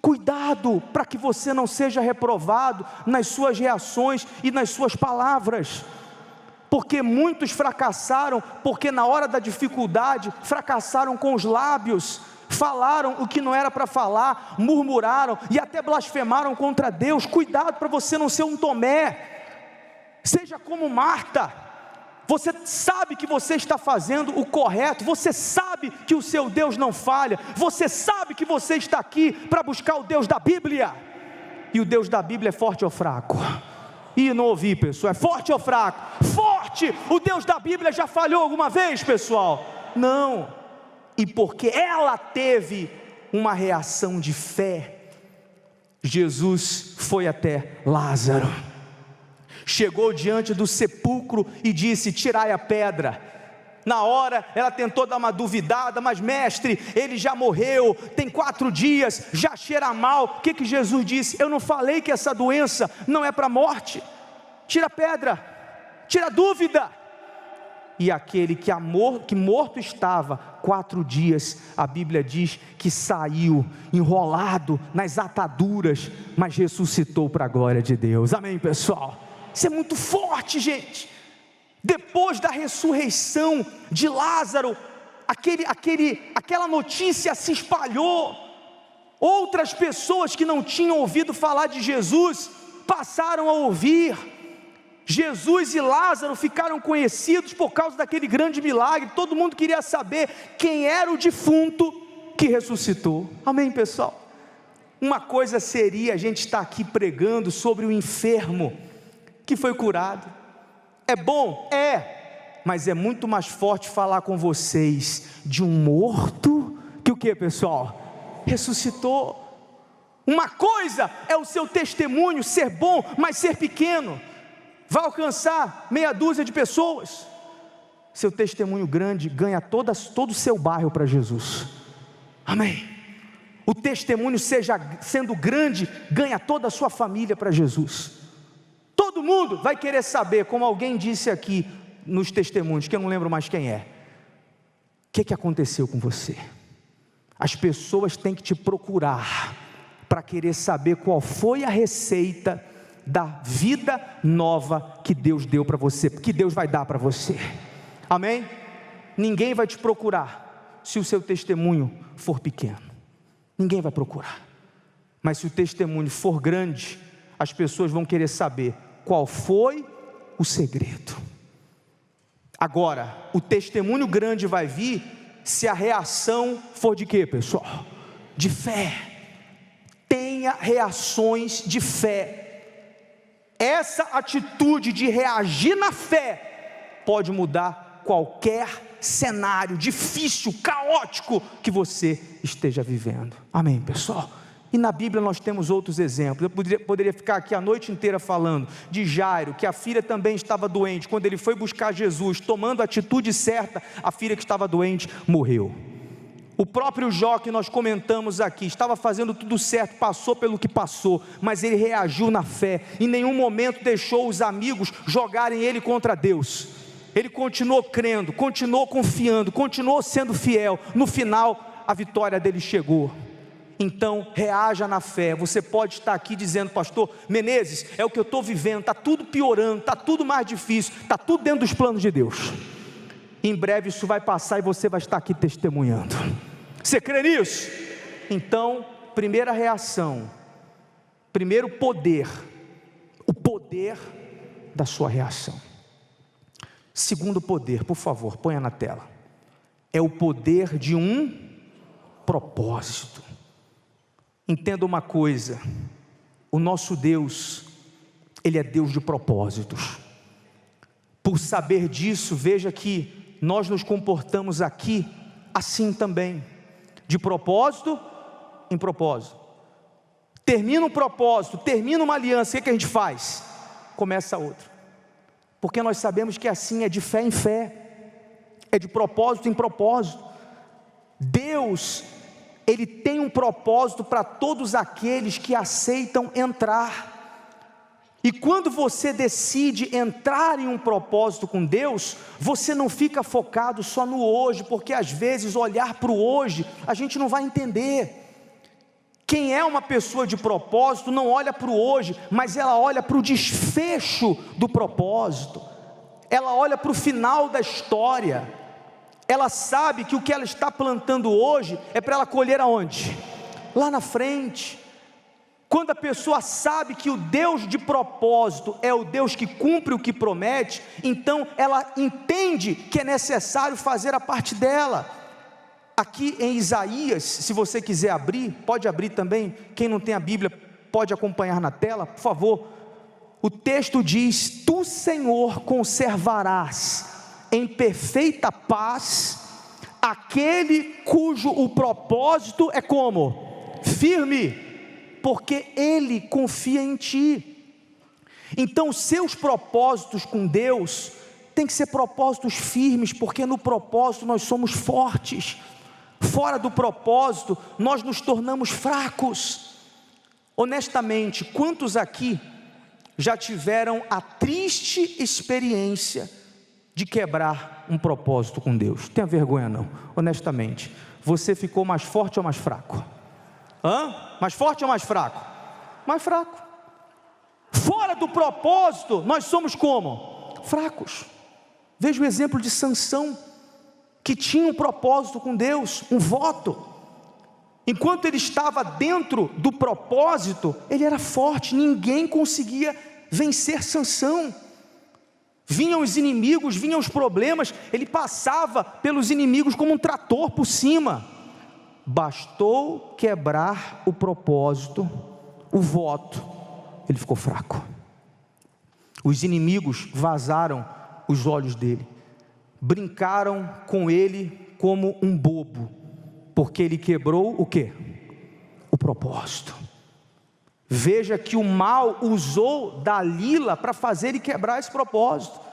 Cuidado para que você não seja reprovado nas suas reações e nas suas palavras, porque muitos fracassaram, porque na hora da dificuldade fracassaram com os lábios, falaram o que não era para falar, murmuraram e até blasfemaram contra Deus. Cuidado para você não ser um Tomé. Seja como Marta. Você sabe que você está fazendo o correto, você sabe que o seu Deus não falha, você sabe que você está aqui para buscar o Deus da Bíblia. E o Deus da Bíblia é forte ou fraco? E não ouvi, pessoal, é forte ou fraco? Forte! O Deus da Bíblia já falhou alguma vez, pessoal? Não. E porque ela teve uma reação de fé, Jesus foi até Lázaro, chegou diante do sepulcro e disse: tirai a pedra. Na hora ela tentou dar uma duvidada: mas mestre, ele já morreu, tem 4 dias, já cheira mal. O que Jesus disse? Eu não falei que essa doença não é para a morte? Tira a pedra, tira a dúvida. E aquele que morto estava 4 dias, a Bíblia diz que saiu enrolado nas ataduras, mas ressuscitou para a glória de Deus. Amém, pessoal? Isso é muito forte, gente. Depois da ressurreição de Lázaro, aquela notícia se espalhou. Outras pessoas que não tinham ouvido falar de Jesus passaram a ouvir. Jesus e Lázaro ficaram conhecidos por causa daquele grande milagre. Todo mundo queria saber quem era o defunto que ressuscitou. Amém, pessoal? Uma coisa seria a gente estar aqui pregando sobre o enfermo que foi curado. É bom? É. Mas é muito mais forte falar com vocês de um morto que o que, pessoal? Ressuscitou. Uma coisa é o seu testemunho ser bom, mas ser pequeno. Vai alcançar meia dúzia de pessoas. Seu testemunho grande ganha todo o seu bairro para Jesus. Amém. O testemunho sendo grande, ganha toda a sua família para Jesus. Todo mundo vai querer saber, como alguém disse aqui nos testemunhos, que eu não lembro mais quem é. O que aconteceu com você? As pessoas têm que te procurar para querer saber qual foi a receita da vida nova que Deus deu para você, que Deus vai dar para você. Amém? Ninguém vai te procurar se o seu testemunho for pequeno. Ninguém vai procurar. Mas se o testemunho for grande, as pessoas vão querer saber qual foi o segredo. Agora, o testemunho grande vai vir se a reação for de quê, pessoal? De fé. Tenha reações de fé. Essa atitude de reagir na fé pode mudar qualquer cenário difícil, caótico que você esteja vivendo. Amém, pessoal? E na Bíblia nós temos outros exemplos. Eu poderia ficar aqui a noite inteira falando de Jairo, que a filha também estava doente. Quando ele foi buscar Jesus, tomando a atitude certa, a filha que estava doente morreu. O próprio Jó, que nós comentamos aqui, estava fazendo tudo certo, passou pelo que passou, mas ele reagiu na fé. Em nenhum momento deixou os amigos jogarem ele contra Deus. Ele continuou crendo, continuou confiando, continuou sendo fiel. No final, a vitória dele chegou. Então, reaja na fé. Você pode estar aqui dizendo: pastor Menezes, é o que eu estou vivendo, está tudo piorando, está tudo mais difícil, está tudo dentro dos planos de Deus. Em breve isso vai passar e você vai estar aqui testemunhando. Você crê nisso? Então, primeira reação, primeiro poder, o poder da sua reação. Segundo poder, por favor, ponha na tela, é o poder de um propósito. Entenda uma coisa, o nosso Deus, Ele é Deus de propósitos. Por saber disso, veja que nós nos comportamos aqui assim também, de propósito em propósito. Termina um propósito, termina uma aliança, o que a gente faz? Começa outra, porque nós sabemos que assim é de fé em fé, é de propósito em propósito. Deus, Ele tem um propósito para todos aqueles que aceitam entrar. E quando você decide entrar em um propósito com Deus, você não fica focado só no hoje, porque às vezes olhar para o hoje, a gente não vai entender. Quem é uma pessoa de propósito não olha para o hoje, mas ela olha para o desfecho do propósito. Ela olha para o final da história. Ela sabe que o que ela está plantando hoje é para ela colher aonde? Lá na frente. Quando a pessoa sabe que o Deus de propósito é o Deus que cumpre o que promete, então ela entende que é necessário fazer a parte dela. Aqui em Isaías, se você quiser abrir, pode abrir também, quem não tem a Bíblia pode acompanhar na tela, por favor. O texto diz: tu, Senhor, conservarás em perfeita paz aquele cujo o propósito é como? Firme, porque ele confia em ti. Então os seus propósitos com Deus tem que ser propósitos firmes, porque no propósito nós somos fortes. Fora do propósito nós nos tornamos fracos. Honestamente, quantos aqui já tiveram a triste experiência de quebrar um propósito com Deus? Tenha vergonha não, honestamente. Você ficou mais forte ou mais fraco? Mais forte ou mais fraco? Mais fraco. Fora do propósito, nós somos como? Fracos. Veja o exemplo de Sansão, que tinha um propósito com Deus, um voto. Enquanto ele estava dentro do propósito, ele era forte, ninguém conseguia vencer Sansão. Vinham os inimigos, vinham os problemas, ele passava pelos inimigos como um trator por cima. Bastou quebrar o propósito, o voto, ele ficou fraco. Os inimigos vazaram os olhos dele, brincaram com ele como um bobo, porque ele quebrou o quê? O propósito. Veja que o mal usou Dalila para fazer ele quebrar esse propósito.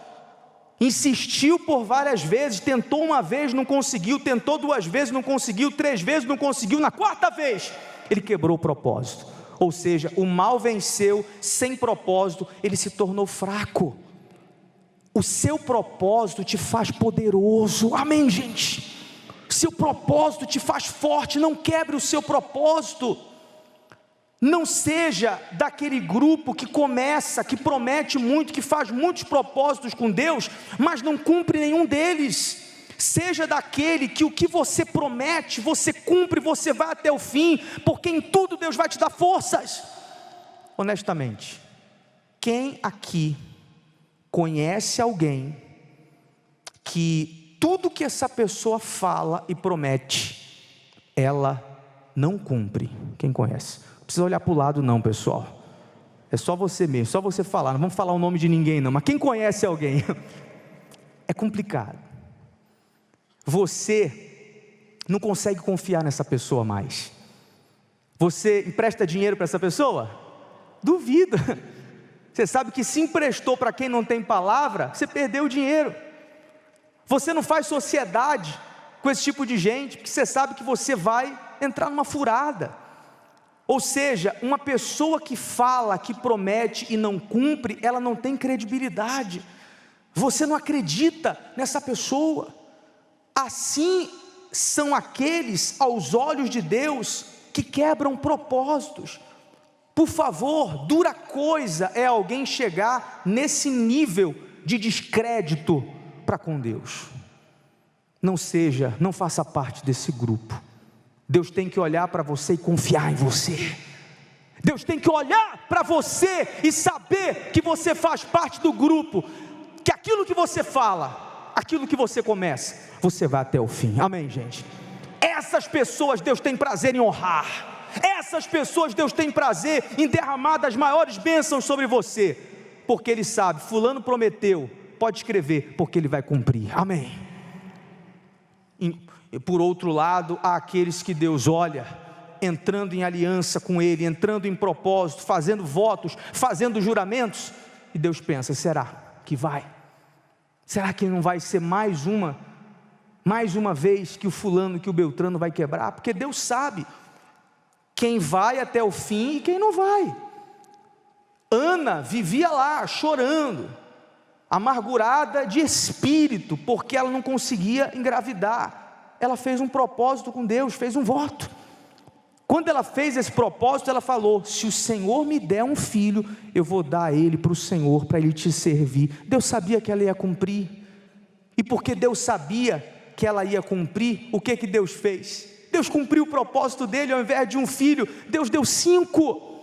Insistiu por várias vezes, tentou uma vez, não conseguiu, tentou duas vezes, não conseguiu, três vezes, não conseguiu, na quarta vez, ele quebrou o propósito. Ou seja, o mal venceu, sem propósito, ele se tornou fraco. O seu propósito te faz poderoso, amém, gente? Seu propósito te faz forte, não quebre o seu propósito. Não seja daquele grupo que começa, que promete muito, que faz muitos propósitos com Deus, mas não cumpre nenhum deles. Seja daquele que o que você promete, você cumpre, você vai até o fim, porque em tudo Deus vai te dar forças. Honestamente, quem aqui conhece alguém que tudo que essa pessoa fala e promete, ela não cumpre? Quem conhece? Não precisa olhar para o lado não, pessoal. É só você mesmo, só você falar. Não vamos falar o nome de ninguém não, mas quem conhece alguém? É complicado. Você não consegue confiar nessa pessoa mais. Você empresta dinheiro para essa pessoa? Duvida. Você sabe que se emprestou para quem não tem palavra, você perdeu o dinheiro. Você não faz sociedade com esse tipo de gente, porque você sabe que você vai entrar numa furada. Ou seja, uma pessoa que fala, que promete e não cumpre, ela não tem credibilidade. Você não acredita nessa pessoa. Assim são aqueles, aos olhos de Deus, que quebram propósitos. Por favor, dura coisa é alguém chegar nesse nível de descrédito para com Deus. Não faça parte desse grupo. Deus tem que olhar para você e confiar em você. Deus tem que olhar para você e saber que você faz parte do grupo, que aquilo que você fala, aquilo que você começa, você vai até o fim, amém, gente? Essas pessoas Deus tem prazer em honrar, essas pessoas Deus tem prazer em derramar das maiores bênçãos sobre você, porque Ele sabe, fulano prometeu, pode escrever, porque Ele vai cumprir, amém? E por outro lado, há aqueles que Deus olha, entrando em aliança com Ele, entrando em propósito, fazendo votos, fazendo juramentos, e Deus pensa, será que vai? Será que não vai ser mais uma vez que o fulano, que o Beltrano vai quebrar? Porque Deus sabe quem vai até o fim e quem não vai. Ana vivia lá chorando, amargurada de espírito, porque ela não conseguia engravidar. Ela fez um propósito com Deus, fez um voto. Quando ela fez esse propósito, ela falou, se o Senhor me der um filho, eu vou dar ele para o Senhor, para ele te servir. Deus sabia que ela ia cumprir, e porque Deus sabia que ela ia cumprir, o que Deus fez? Deus cumpriu o propósito dele, ao invés de um filho, Deus deu 5.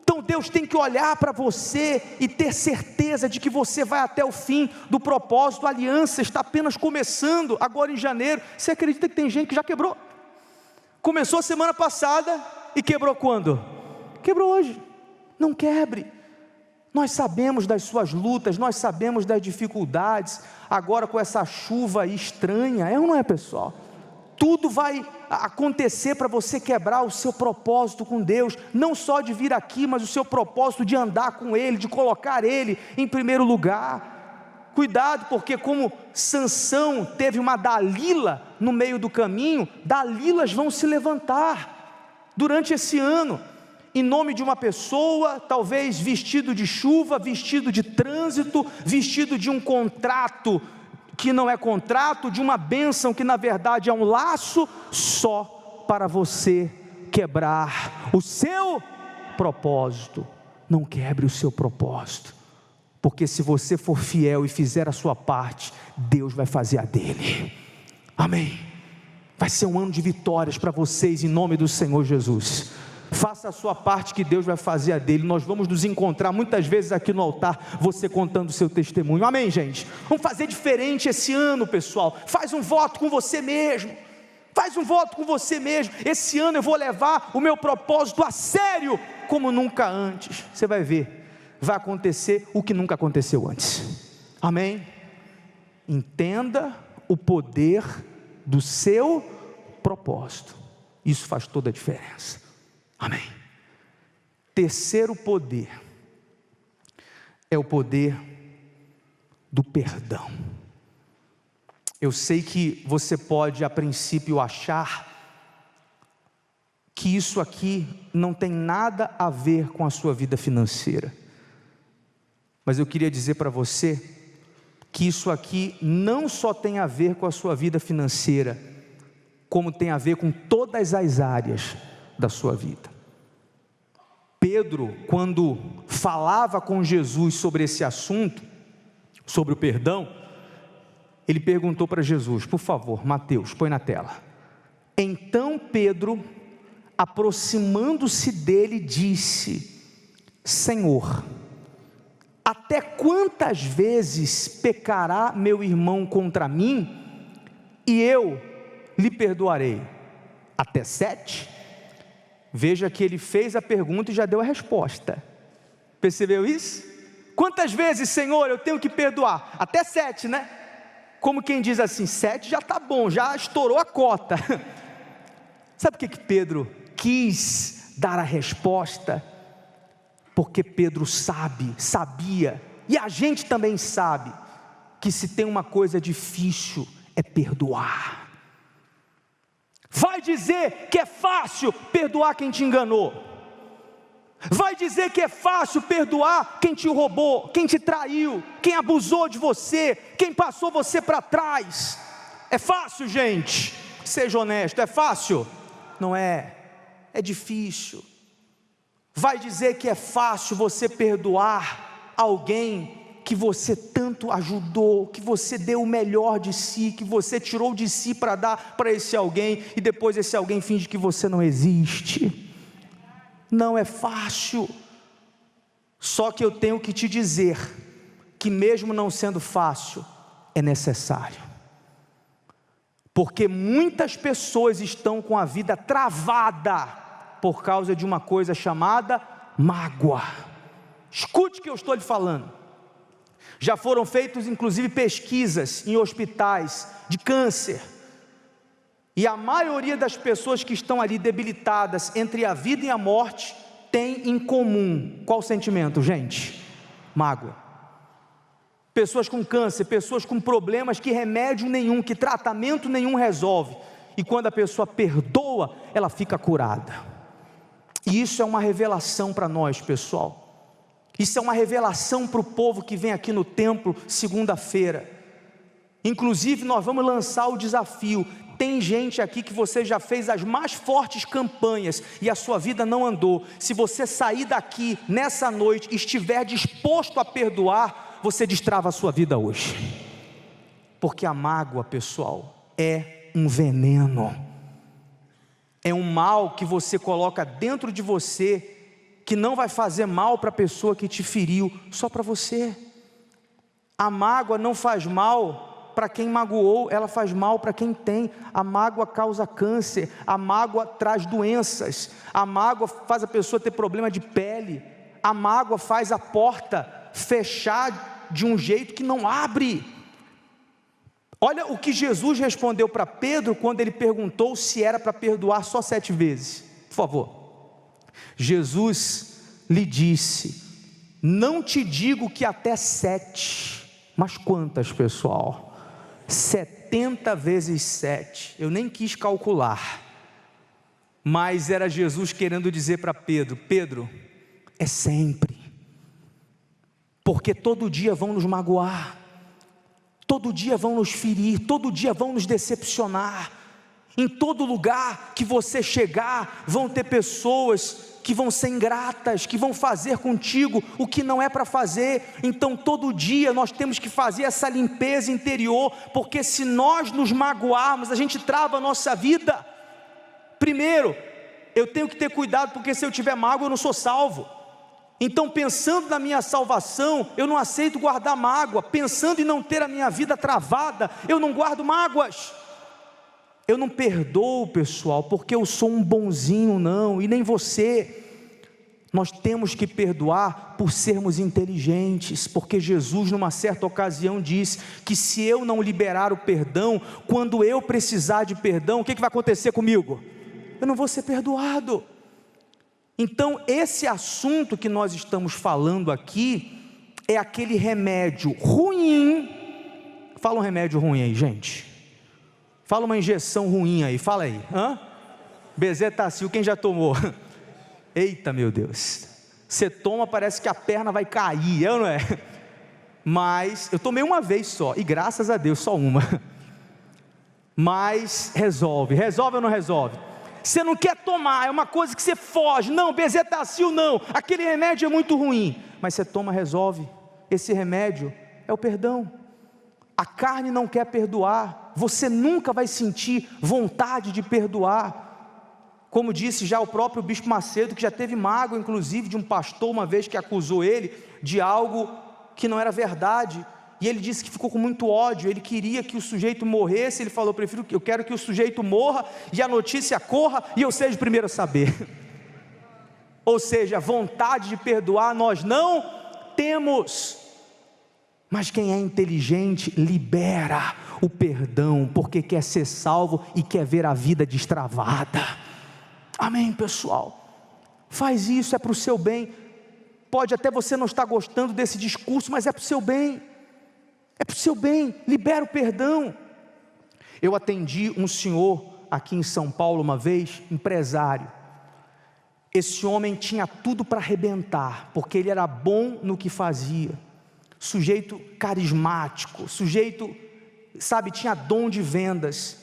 Então Deus tem que olhar para você e ter certeza de que você vai até o fim do propósito. A aliança está apenas começando, agora em janeiro. Você acredita que tem gente que já quebrou? Começou a semana passada e quebrou quando? Quebrou hoje. Não quebre. Nós sabemos das suas lutas, nós sabemos das dificuldades, agora com essa chuva estranha, é ou não é, pessoal? Tudo vai acontecer para você quebrar o seu propósito com Deus, não só de vir aqui, mas o seu propósito de andar com Ele, de colocar Ele em primeiro lugar. Cuidado, porque como Sansão teve uma Dalila no meio do caminho, Dalilas vão se levantar durante esse ano, em nome de uma pessoa, talvez vestido de chuva, vestido de trânsito, vestido de um contrato que não é contrato, de uma bênção que na verdade é um laço, só para você quebrar o seu propósito. Não quebre o seu propósito, porque se você for fiel e fizer a sua parte, Deus vai fazer a dele, amém? Vai ser um ano de vitórias para vocês, em nome do Senhor Jesus. Faça a sua parte que Deus vai fazer a dele. Nós vamos nos encontrar muitas vezes aqui no altar, você contando o seu testemunho, amém, gente? Vamos fazer diferente esse ano, pessoal. Faz um voto com você mesmo, faz um voto com você mesmo. Esse ano eu vou levar o meu propósito a sério, como nunca antes. Você vai ver, vai acontecer o que nunca aconteceu antes, amém? Entenda o poder do seu propósito, isso faz toda a diferença. Amém. Terceiro poder é o poder do perdão. Eu sei que você pode a princípio achar que isso aqui não tem nada a ver com a sua vida financeira. Mas eu queria dizer para você que isso aqui não só tem a ver com a sua vida financeira, como tem a ver com todas as áreas da sua vida. Pedro, quando falava com Jesus sobre esse assunto, sobre o perdão, ele perguntou para Jesus, por favor, Mateus, põe na tela. Então Pedro, aproximando-se dele, disse: Senhor, até quantas vezes pecará meu irmão contra mim, e eu lhe perdoarei? Até 7? Veja que ele fez a pergunta e já deu a resposta. Percebeu isso? Quantas vezes, Senhor, eu tenho que perdoar? Até 7, né? Como quem diz assim, 7 já está bom, já estourou a cota. Sabe por que Pedro quis dar a resposta? Porque Pedro sabia, e a gente também sabe, que se tem uma coisa difícil, é perdoar. Vai dizer que é fácil perdoar quem te enganou, vai dizer que é fácil perdoar quem te roubou, quem te traiu, quem abusou de você, quem passou você para trás. É fácil, gente? Seja honesto, é fácil? Não é, é difícil. Vai dizer que é fácil você perdoar alguém que você tanto ajudou, que você deu o melhor de si, que você tirou de si para dar para esse alguém, e depois esse alguém finge que você não existe? Não é fácil. Só que eu tenho que te dizer, que mesmo não sendo fácil, é necessário. Porque muitas pessoas estão com a vida travada, por causa de uma coisa chamada mágoa. Escute o que eu estou lhe falando. Já foram feitas inclusive pesquisas em hospitais de câncer, e a maioria das pessoas que estão ali debilitadas entre a vida e a morte, tem em comum, qual sentimento, gente? Mágoa. Pessoas com câncer, pessoas com problemas que remédio nenhum, que tratamento nenhum resolve, e quando a pessoa perdoa, ela fica curada. E isso é uma revelação para nós, pessoal. Isso é uma revelação para o povo que vem aqui no templo segunda-feira. Inclusive nós vamos lançar o desafio. Tem gente aqui que você já fez as mais fortes campanhas e a sua vida não andou. Se você sair daqui nessa noite e estiver disposto a perdoar, você destrava a sua vida hoje. Porque a mágoa, pessoal, é um veneno. É um mal que você coloca dentro de você, que não vai fazer mal para a pessoa que te feriu, só para você. A mágoa não faz mal para quem magoou, ela faz mal para quem tem. A mágoa causa câncer, a mágoa traz doenças, a mágoa faz a pessoa ter problema de pele, a mágoa faz a porta fechar de um jeito que não abre. Olha o que Jesus respondeu para Pedro, quando ele perguntou se era para perdoar só 7 vezes, por favor. Jesus lhe disse: não te digo que até 7, mas quantas, pessoal? 70 vezes 7, eu nem quis calcular, mas era Jesus querendo dizer para Pedro: Pedro, é sempre, porque todo dia vão nos magoar, todo dia vão nos ferir, todo dia vão nos decepcionar. Em todo lugar que você chegar, vão ter pessoas que vão ser ingratas, que vão fazer contigo o que não é para fazer. Então todo dia nós temos que fazer essa limpeza interior, porque se nós nos magoarmos, a gente trava a nossa vida. Primeiro, eu tenho que ter cuidado, porque se eu tiver mágoa eu não sou salvo. Então, pensando na minha salvação, eu não aceito guardar mágoa. Pensando em não ter a minha vida travada, eu não guardo mágoas. Eu não perdoo, pessoal, porque eu sou um bonzinho, não, e nem você. Nós temos que perdoar por sermos inteligentes, porque Jesus numa certa ocasião disse que se eu não liberar o perdão, quando eu precisar de perdão, o que vai acontecer comigo? Eu não vou ser perdoado. Então esse assunto que nós estamos falando aqui, é aquele remédio ruim. Fala um remédio ruim aí, gente. Fala uma injeção ruim aí, fala aí. Bezetacil, quem já tomou? Eita, meu Deus. Você toma, parece que a perna vai cair, não é? Mas eu tomei uma vez só, e graças a Deus, só uma. Mas resolve ou não resolve? Você não quer tomar, é uma coisa que você foge. Não, Bezetacil não, aquele remédio é muito ruim. Mas você toma, resolve. Esse remédio é o perdão. A carne não quer perdoar, você nunca vai sentir vontade de perdoar. Como disse já o próprio Bispo Macedo, que já teve mágoa, inclusive, de um pastor uma vez que acusou ele de algo que não era verdade, e ele disse que ficou com muito ódio, ele queria que o sujeito morresse, ele falou, eu quero que o sujeito morra, e a notícia corra, e eu seja o primeiro a saber. Ou seja, vontade de perdoar nós não temos, mas quem é inteligente libera o perdão, porque quer ser salvo e quer ver a vida destravada. Amém, pessoal? Faz isso, é para o seu bem. Pode até você não estar gostando desse discurso, mas é para o seu bem. É para o seu bem, libera o perdão. Eu atendi um senhor aqui em São Paulo uma vez, empresário. Esse homem tinha tudo para arrebentar, porque ele era bom no que fazia. Sujeito carismático, sujeito, sabe, tinha dom de vendas.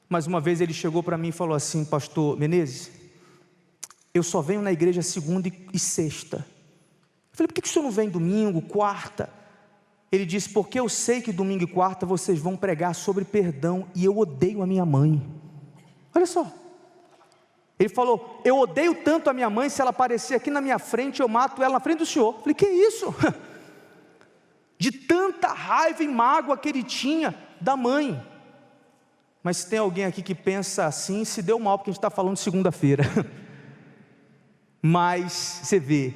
Mas uma vez ele chegou para mim e falou assim: pastor Menezes, eu só venho na igreja segunda e sexta. Eu falei, por que o senhor não vem domingo, quarta? Ele disse, porque eu sei que domingo e quarta vocês vão pregar sobre perdão, e eu odeio a minha mãe. Olha só, ele falou, eu odeio tanto a minha mãe, se ela aparecer aqui na minha frente, eu mato ela na frente do senhor. Eu falei, que isso? De tanta raiva e mágoa que ele tinha da mãe. Mas se tem alguém aqui que pensa assim, se deu mal, porque a gente está falando de segunda-feira. Mas, você vê,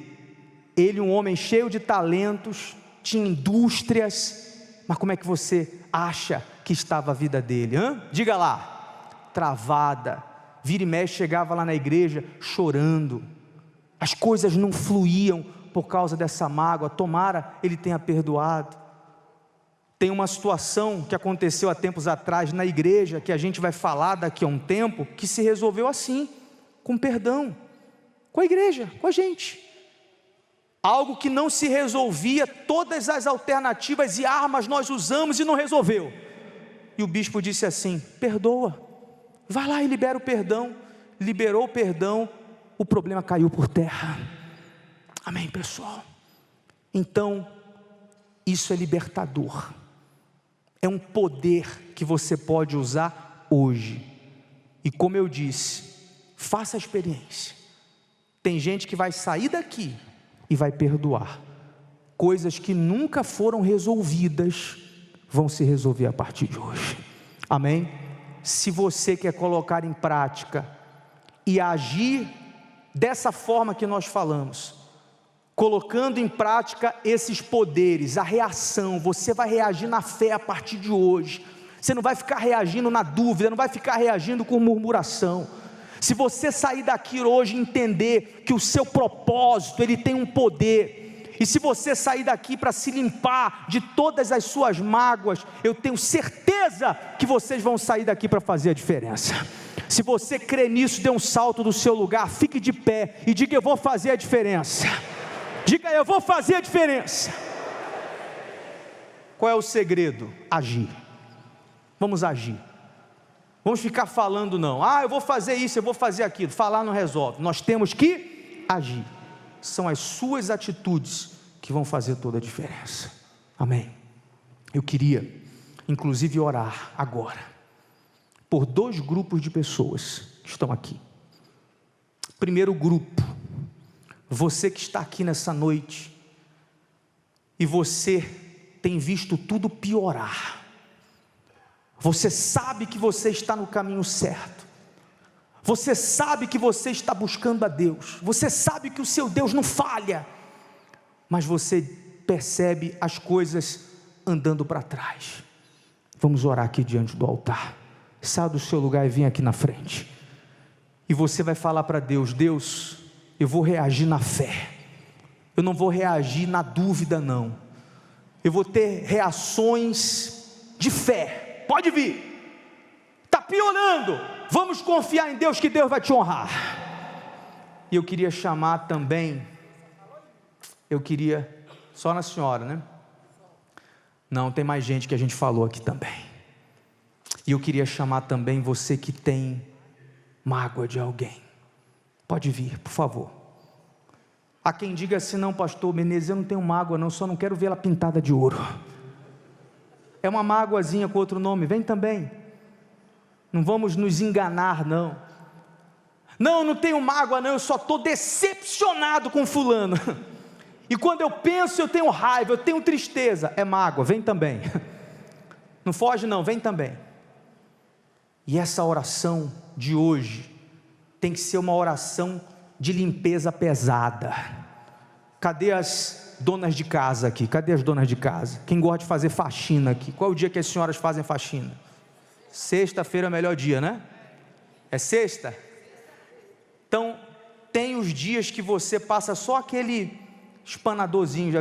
ele um homem cheio de talentos, tinha indústrias, mas como é que você acha que estava a vida dele? Diga lá, travada, vira e mexe, chegava lá na igreja chorando, as coisas não fluíam por causa dessa mágoa. Tomara ele tenha perdoado. Tem uma situação que aconteceu há tempos atrás na igreja, que a gente vai falar daqui a um tempo, que se resolveu assim, com perdão, com a igreja, com a gente. Algo que não se resolvia, todas as alternativas e armas nós usamos e não resolveu. E o bispo disse assim, perdoa, vai lá e libera o perdão. Liberou o perdão, o problema caiu por terra. Amém, pessoal? Então, isso é libertador. É um poder que você pode usar hoje. E como eu disse, faça a experiência. Tem gente que vai sair daqui e vai perdoar. Coisas que nunca foram resolvidas, vão se resolver a partir de hoje. Amém? Se você quer colocar em prática e agir dessa forma que nós falamos, colocando em prática esses poderes, a reação, você vai reagir na fé a partir de hoje. Você não vai ficar reagindo na dúvida, não vai ficar reagindo com murmuração. Se você sair daqui hoje e entender que o seu propósito, ele tem um poder, e se você sair daqui para se limpar de todas as suas mágoas, eu tenho certeza que vocês vão sair daqui para fazer a diferença. Se você crê nisso, dê um salto do seu lugar, fique de pé e diga, eu vou fazer a diferença. Diga, eu vou fazer a diferença. Qual é o segredo? Agir. Vamos agir. Vamos ficar falando não, eu vou fazer isso, eu vou fazer aquilo. Falar não resolve, nós temos que agir. São as suas atitudes que vão fazer toda a diferença. Amém. Eu queria inclusive orar agora por 2 grupos de pessoas que estão aqui. Primeiro grupo, você que está aqui nessa noite e você tem visto tudo piorar. Você sabe que você está no caminho certo. Você sabe que você está buscando a Deus. Você sabe que o seu Deus não falha. Mas você percebe as coisas andando para trás. Vamos orar aqui diante do altar. Saia do seu lugar e vem aqui na frente. E você vai falar para Deus, Deus, eu vou reagir na fé. Eu não vou reagir na dúvida não. Eu vou ter reações de fé. Pode vir, está piorando, vamos confiar em Deus, que Deus vai te honrar. E eu queria chamar também, só na senhora, né? Não, tem mais gente que a gente falou aqui também. E eu queria chamar também você que tem mágoa de alguém. Pode vir, por favor. Há quem diga assim: não, pastor Menezes, eu não tenho mágoa não, só não quero ver ela pintada de ouro. É uma mágoazinha com outro nome, vem também. Não vamos nos enganar não. Não, não tenho mágoa não, eu só estou decepcionado com fulano. E quando eu penso, eu tenho raiva, eu tenho tristeza. É mágoa, vem também. Não foge não, vem também. E essa oração de hoje tem que ser uma oração de limpeza pesada. Cadê as donas de casa aqui? Cadê as donas de casa? Quem gosta de fazer faxina aqui? Qual é o dia que as senhoras fazem faxina? Sexta-feira é o melhor dia, né? É sexta? Então, tem os dias que você passa só aquele espanadorzinho, já